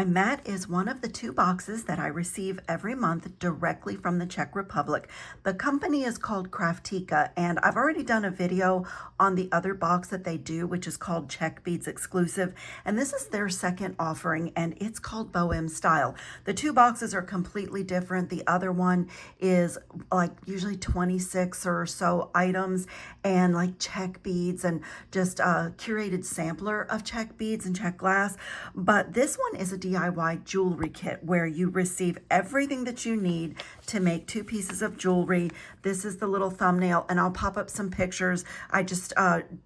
My mat is one of the 2 boxes that I receive every month directly from the Czech Republic. The company is called Craftica, and I've already done a video on the other box that they do, which is called Czech Beads Exclusive, and this is their second offering, and it's called Bohem style. The 2 boxes are completely different. The other one is like usually 26 or so items and like Czech beads and just a curated sampler of Czech beads and Czech glass, but this one is a DIY jewelry kit where you receive everything that you need to make 2 pieces of jewelry. This is the little thumbnail, and I'll pop up some pictures. I just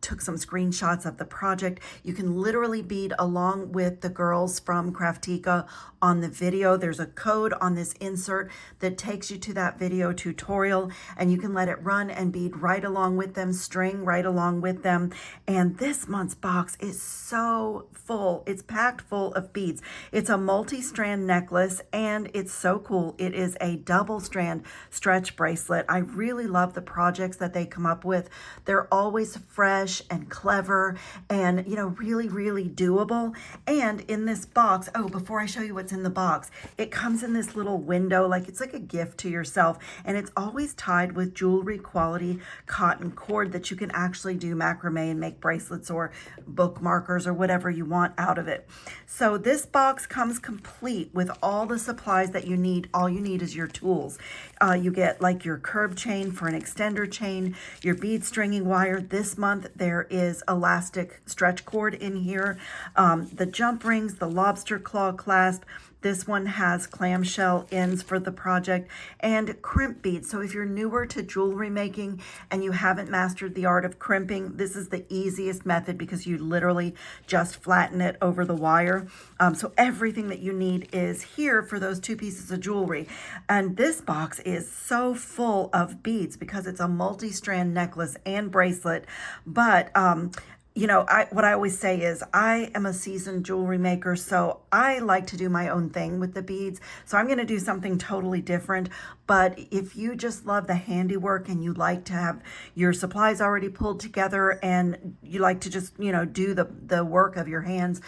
took some screenshots of the project. You can literally bead along with the girls from Craftica on the video. There's a code on this insert that takes you to that video tutorial, and you can let it run and bead right along with them, string right along with them. And this month's box is so full. It's packed full of beads. It's a multi-strand necklace, and it's so cool. It is a double strand stretch bracelet. I really love the projects that they come up with. They're always fresh and clever and, you know, really, really doable. And in this box, oh, before I show you what's in the box, it comes in this little window, like it's like a gift to yourself, and it's always tied with jewelry quality cotton cord that you can actually do macrame and make bracelets or bookmarkers or whatever you want out of it. So this box comes complete with all the supplies that you need. All you need is your tools. You get like your curb chain for an extender chain, your bead stringing wire. This month there is elastic stretch cord in here, the jump rings, the lobster claw clasp. This one has clamshell ends for the project, and crimp beads. So if you're newer to jewelry making and you haven't mastered the art of crimping, this is the easiest method because you literally just flatten it over the wire. So everything that you need is here for those 2 pieces of jewelry. And this box is so full of beads because it's a multi-strand necklace and bracelet. But you know, what I always say is I am a seasoned jewelry maker, so I like to do my own thing with the beads. So I'm going to do something totally different. But if you just love the handiwork and you like to have your supplies already pulled together and you like to just, you know, do the work of your hands,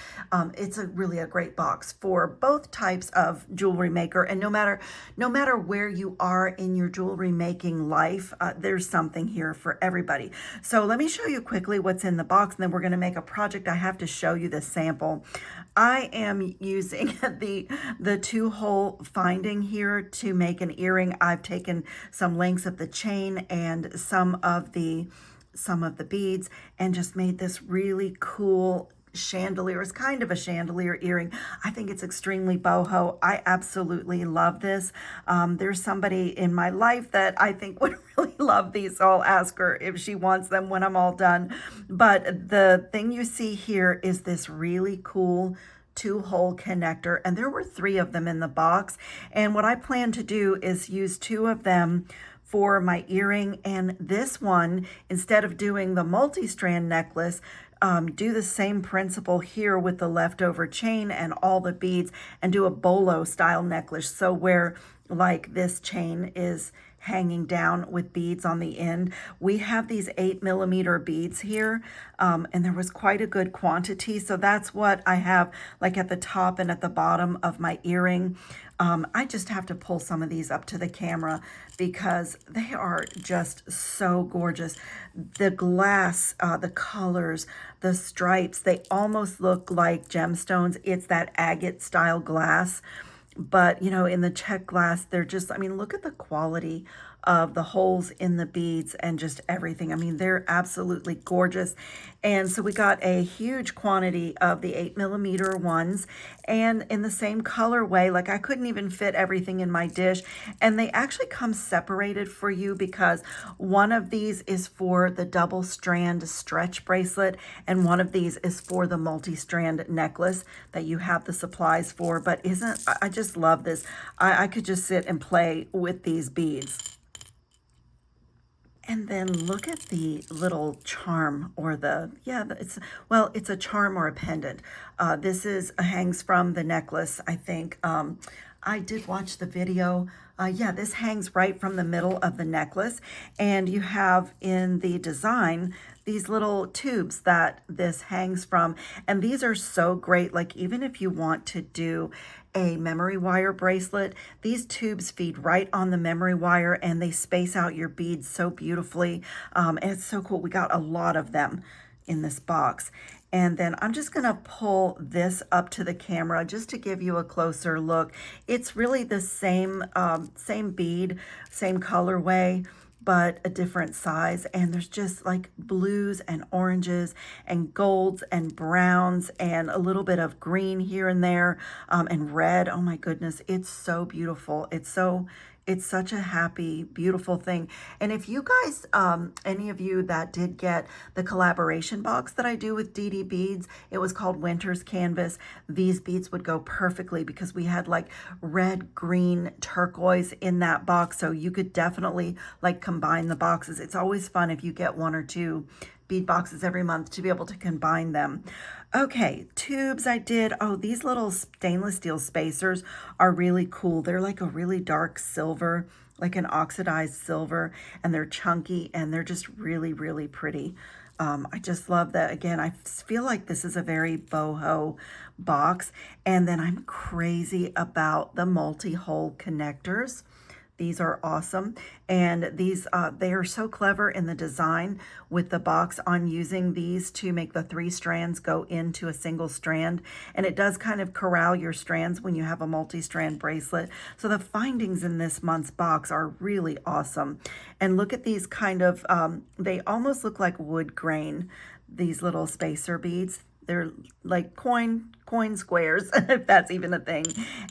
it's really a great box for both types of jewelry maker. And no matter where you are in your jewelry making life, there's something here for everybody. So let me show you quickly what's in the box, and then we're going to make a project. I have to show you the sample. I am using the 2-hole finding here to make an earring. I've taken some lengths of the chain and some of the beads and just made this really cool chandelier. It's kind of a chandelier earring. I think it's extremely boho. I absolutely love this. There's somebody in my life that I think would really love these, so I'll ask her if she wants them when I'm all done. But the thing you see here is this really cool 2-hole connector, and there were 3 of them in the box. And what I plan to do is use 2 of them for my earring, and this one, instead of doing the multi-strand necklace, do the same principle here with the leftover chain and all the beads and do a bolo style necklace. So where like this chain is hanging down with beads on the end. We have these 8mm beads here, and there was quite a good quantity. So that's what I have like at the top and at the bottom of my earring. I just have to pull some of these up to the camera because they are just so gorgeous. The glass, the colors, the stripes, they almost look like gemstones. It's that agate style glass. But, you know, in the Czech glass, they're just, I mean, look at the quality of the holes in the beads and just everything. I mean, they're absolutely gorgeous. And so we got a huge quantity of the 8mm ones, and in the same colorway. Like I couldn't even fit everything in my dish, and they actually come separated for you because one of these is for the double strand stretch bracelet and one of these is for the multi-strand necklace that you have the supplies for. But I just love this. I could just sit and play with these beads. And then look at the little charm, or it's a charm or a pendant. This hangs from the necklace, I think. I did watch the video Yeah, this hangs right from the middle of the necklace, and you have in the design these little tubes that this hangs from, and these are so great. Like, even if you want to do a memory wire bracelet, these tubes feed right on the memory wire, and they space out your beads so beautifully, and it's so cool. We got a lot of them in this box. And then I'm just gonna pull this up to the camera just to give you a closer look. It's really the same, same bead, same colorway, but a different size. And there's just like blues and oranges and golds and browns and a little bit of green here and there, and red. Oh my goodness, it's so beautiful. It's such a happy, beautiful thing. And if you guys, any of you that did get the collaboration box that I do with Dee Dee Beads, it was called Winter's Canvas. These beads would go perfectly because we had like red, green, turquoise in that box. So you could definitely like combine the boxes. It's always fun if you get one or two bead boxes every month to be able to combine them. Okay, tubes I did. Oh, these little stainless steel spacers are really cool. They're like a really dark silver, like an oxidized silver, and they're chunky and they're just really, really pretty. I just love that. Again, I feel like this is a very boho box. And then I'm crazy about the multi-hole connectors. These are awesome. And these, they are so clever in the design with the box on using these to make the 3 strands go into a single strand. And it does kind of corral your strands when you have a multi-strand bracelet. So the findings in this month's box are really awesome. And look at these kind of, they almost look like wood grain, these little spacer beads. They're like coin squares, if that's even a thing.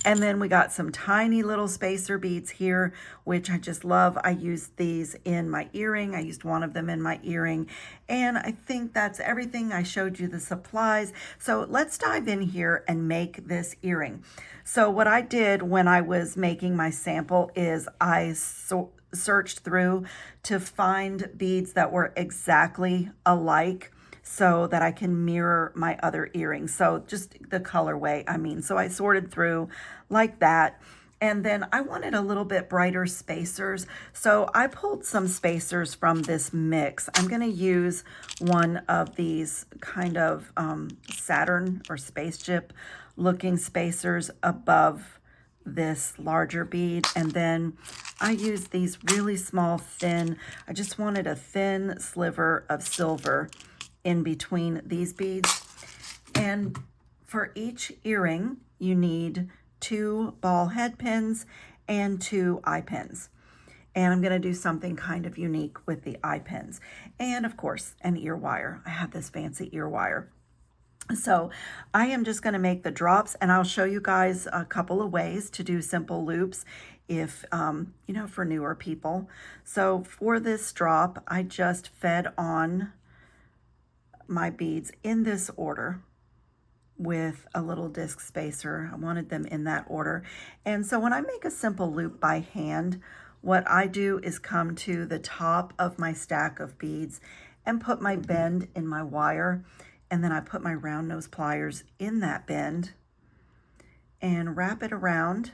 And then we got some tiny little spacer beads here, which I just love. I used these in my earring. I used one of them in my earring. And I think that's everything. I showed you the supplies. So let's dive in here and make this earring. So what I did when I was making my sample is I searched through to find beads that were exactly alike, so that I can mirror my other earrings. So just the colorway, I mean. So I sorted through like that. And then I wanted a little bit brighter spacers. So I pulled some spacers from this mix. I'm gonna use one of these kind of Saturn or spaceship looking spacers above this larger bead. And then I used these really small, thin, I just wanted a thin sliver of silver in between these beads. And for each earring, you need 2 ball head pins and 2 eye pins. And I'm gonna do something kind of unique with the eye pins. And of course, an ear wire. I have this fancy ear wire. So I am just gonna make the drops, and I'll show you guys a couple of ways to do simple loops if, you know, for newer people. So for this drop, I just fed on my beads in this order with a little disc spacer. I wanted them in that order. And so when I make a simple loop by hand, what I do is come to the top of my stack of beads and put my bend in my wire. And then I put my round nose pliers in that bend and wrap it around.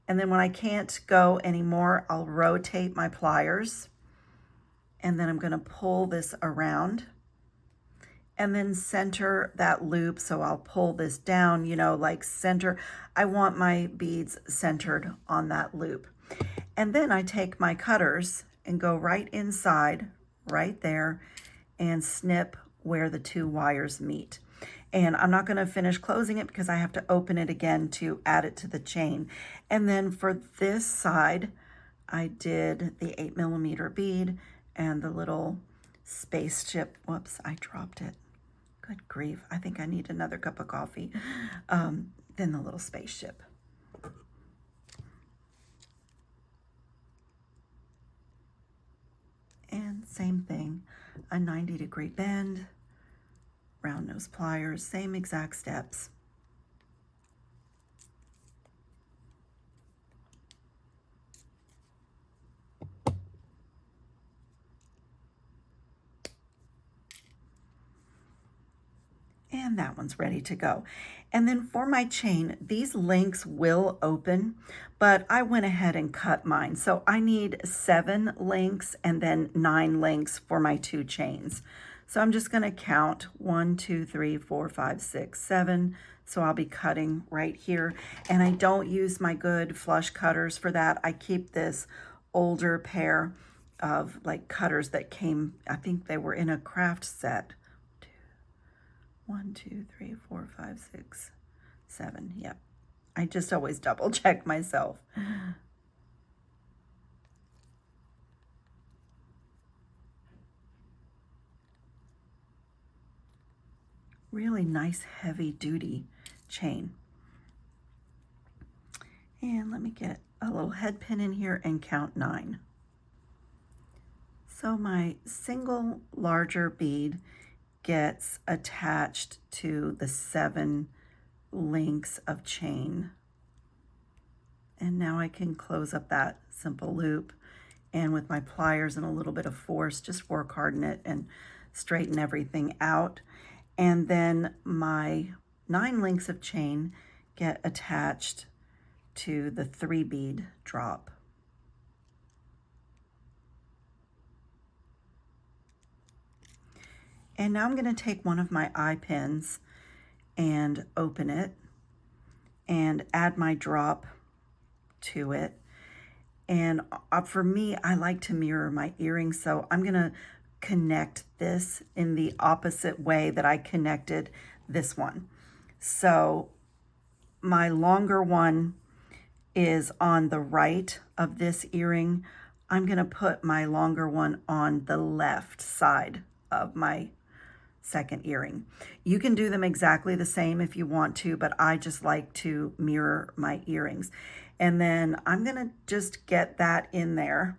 And then when I can't go anymore, I'll rotate my pliers. And then I'm gonna pull this around and then center that loop. So I'll pull this down, you know, like center. I want my beads centered on that loop. And then I take my cutters and go right inside, right there, and snip where the 2 wires meet. And I'm not gonna finish closing it because I have to open it again to add it to the chain. And then for this side, I did the 8mm bead and the little spaceship. Whoops, I dropped it. Good grief, I think I need another cup of coffee. Then the little spaceship. And same thing, a 90-degree bend, round nose pliers, same exact steps. And that one's ready to go. And then for my chain, these links will open, but I went ahead and cut mine. So I need 7 links and then 9 links for my 2 chains. So I'm just gonna count 1, 2, 3, 4, 5, 6, 7. So I'll be cutting right here. And I don't use my good flush cutters for that. I keep this older pair of like cutters that came, I think they were in a craft set. 1, 2, 3, 4, 5, 6, 7. Yep. I just always double check myself. Really nice heavy duty chain. And let me get a little head pin in here and count 9. So my single larger bead gets attached to the 7 links of chain. And now I can close up that simple loop, and with my pliers and a little bit of force, just work harden it and straighten everything out. And then my 9 links of chain get attached to the 3 bead drop. And now I'm going to take one of my eye pins and open it and add my drop to it. And for me, I like to mirror my earrings, so I'm going to connect this in the opposite way that I connected this one. So my longer one is on the right of this earring. I'm going to put my longer one on the left side of my second earring. You can do them exactly the same if you want to, but I just like to mirror my earrings. And then I'm gonna just get that in there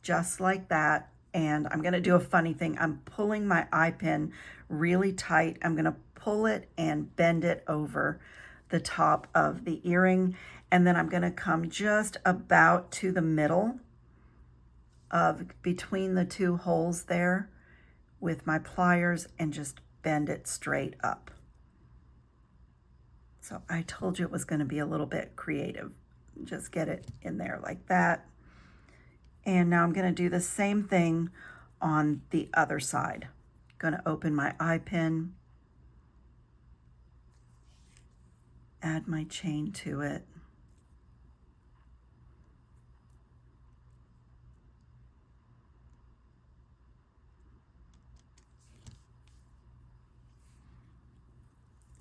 just like that. And I'm gonna do a funny thing. I'm pulling my eye pin really tight. I'm gonna pull it and bend it over the top of the earring. And then I'm gonna come just about to the middle of between the 2 holes there with my pliers and just bend it straight up. So I told you it was going to be a little bit creative. Just get it in there like that. And now I'm going to do the same thing on the other side. Going to open my eye pin, add my chain to it.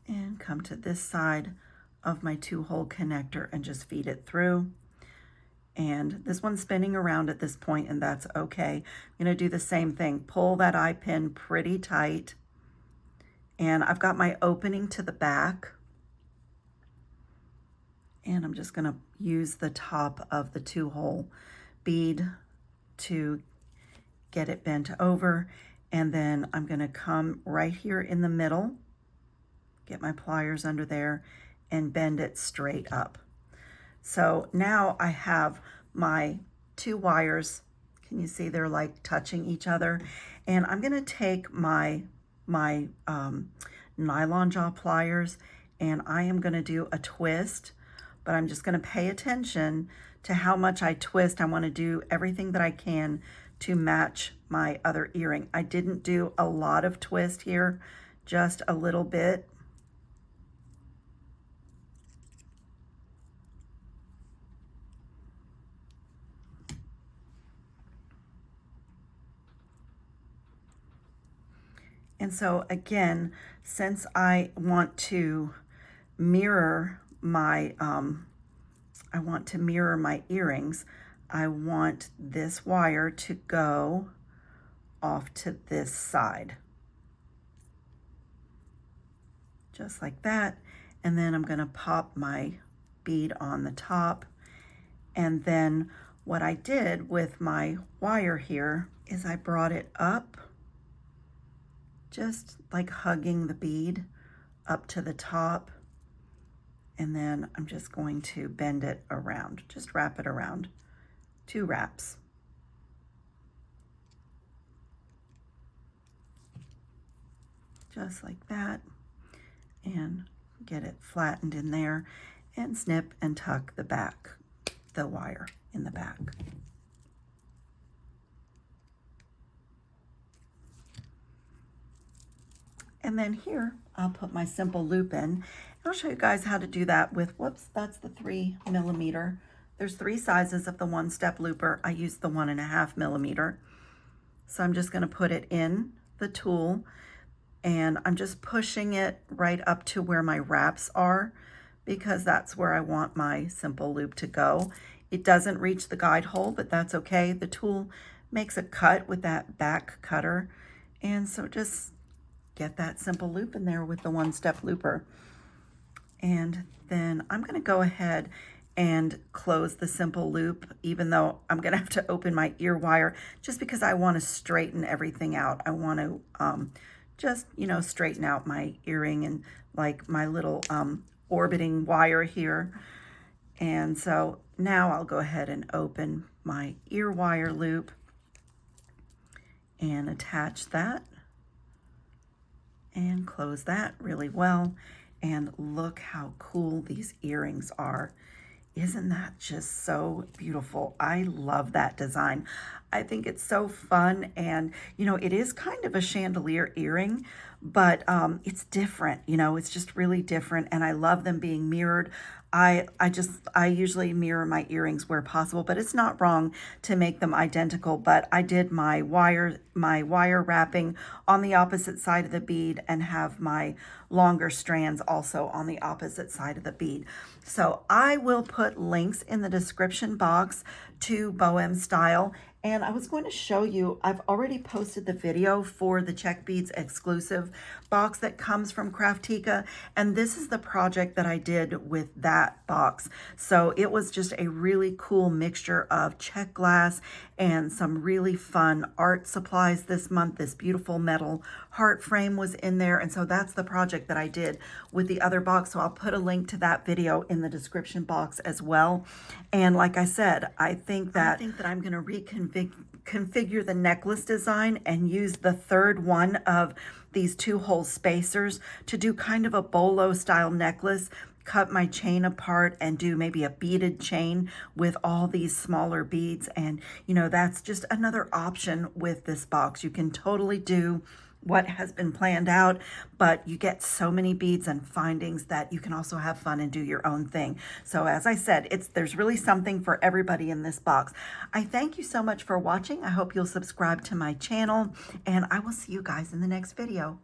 And come to this side of my 2-hole connector and just feed it through. And this one's spinning around at this point, and that's okay. I'm going to do the same thing. Pull that eye pin pretty tight. And I've got my opening to the back. And I'm just going to use the top of the 2-hole bead to get it bent over. And then I'm going to come right here in the middle, get my pliers under there, and bend it straight up. So now I have my 2 wires. Can you see they're like touching each other? And I'm gonna take my nylon jaw pliers, and I am gonna do a twist, but I'm just gonna pay attention to how much I twist. I wanna do everything that I can to match my other earring. I didn't do a lot of twist here, just a little bit. And so again, since I want to mirror my earrings, I want this wire to go off to this side. Just like that. And then I'm gonna pop my bead on the top. And then what I did with my wire here is I brought it up, just like hugging the bead up to the top. And then I'm just going to bend it around, just wrap it around, 2 wraps. Just like that. and get it flattened in there, and snip and tuck the back, the wire in the back. And then here, I'll put my simple loop in. And I'll show you guys how to do that with, whoops, that's the 3mm. There's 3 sizes of the one-step looper. I use the 1.5mm. So I'm just gonna put it in the tool, and I'm just pushing it right up to where my wraps are, because that's where I want my simple loop to go. It doesn't reach the guide hole, but that's okay. The tool makes a cut with that back cutter. And so just get that simple loop in there with the one-step looper. And then I'm gonna go ahead and close the simple loop, even though I'm gonna have to open my ear wire just because I wanna straighten everything out. I wanna just, you know, straighten out my earring and like my little orbiting wire here. And so now I'll go ahead and open my ear wire loop and attach that and close that really well. And look how cool these earrings are. Isn't that just so beautiful? I love that design. I think it's so fun, and you know, it is kind of a chandelier earring, but it's different, you know, it's just really different, and I love them being mirrored. I usually mirror my earrings where possible, but it's not wrong to make them identical. But I did my wire wrapping on the opposite side of the bead and have my longer strands also on the opposite side of the bead. So I will put links in the description box to Bohem Style. And I was going to show you, I've already posted the video for the Czech Beads exclusive box that comes from Craftica. And this is the project that I did with that box. So it was just a really cool mixture of Czech glass and some really fun art supplies this month. This beautiful metal heart frame was in there. And so that's the project that I did with the other box. So I'll put a link to that video in the description box as well. And like I said, I think that I'm going to reconfigure the necklace design and use the third one of these 2-hole spacers to do kind of a bolo style necklace. Cut my chain apart and do maybe a beaded chain with all these smaller beads. And you know, that's just another option with this box. You can totally do what has been planned out, but you get so many beads and findings that you can also have fun and do your own thing. So as I said, there's really something for everybody in this box. I thank you so much for watching. I hope you'll subscribe to my channel, and I will see you guys in the next video.